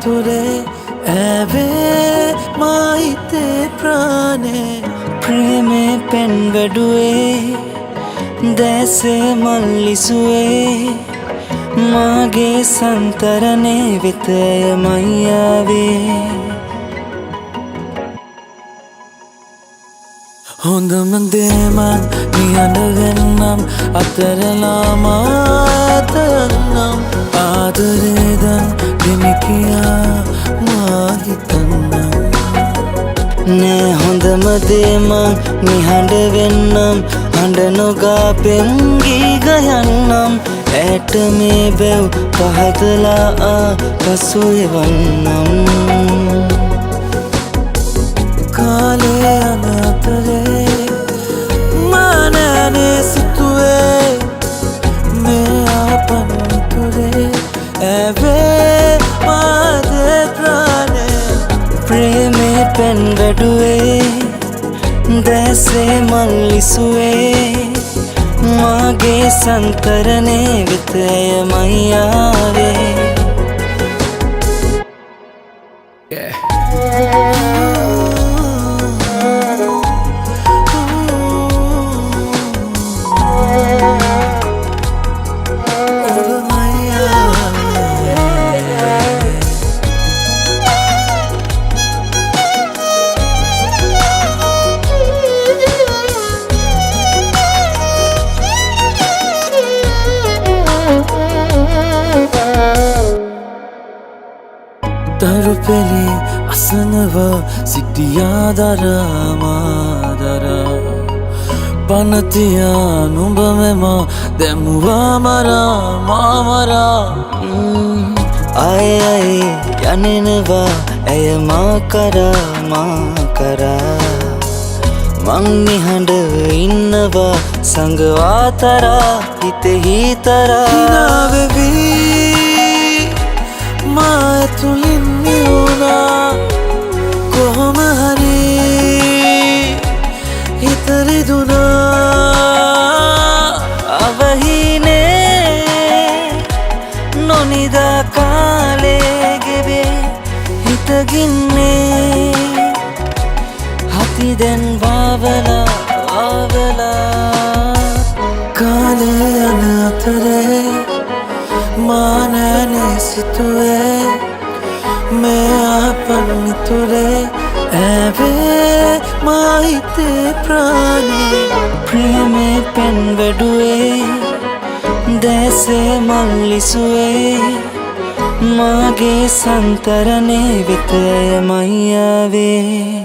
තුරේ ඇවේ මාහිතේ ප්‍රාණේ ප්‍රේමේ පෙන් වැඩුවේ දැසේ මල්ලිසුවේ මාගේ සන්තරනේ වෙතය මයියාවේ හොඳම දේම නිහඬ වෙන්නම් අතරලාම ඇතන්නම් ආදරේදන් දෙමිකියා මාහිතන්නම් නෑ හොඳම දේම නිහඬ වෙන්නම් හඬ නොගා පෙන්ගී ගයන්නම් ඇට මේ බැව් පහදලා පසු එවන්නම් කාලේ යන අතරේ මානෑනේ සිතුවේ මේ ආපන් තුරේ ඇවේ මාදේ ප්‍රාණේ ප්‍රේමේ පෙන් වැඩුවේ දැසේ මල්ලිසුවේ මාගේ සන්තරනේ වෙතය මයියාවේ තරුපෙලේ අසනව සිටියා දරාමාදරා පනතියා නුඹ මෙම දැමුවා මරා මාමරා අය යනෙනවා ඇය මා කරා මං නිහඬව ඉන්නවා සංගවා තරා හිතෙහි තරා හිනාවෙවී මා ඇතුලින් නිවුණා කොහොම හරි හිත රිදුනා අවහිනේ නොනිදා කාලේ ගෙවේ හිතගින්නේ හති දැන් ආවලා කාලේ යන අතරේ මානෑනේ සිතුවේ මේ ආපන් තුරේ ඇවේ මාහිතේ ප්‍රාණේ ප්‍රේමේ පෙන් වැඩුවේ දැසේ මල්ලිසුවේ මාගේ සන්තරනේ වෙතය මයියාවේ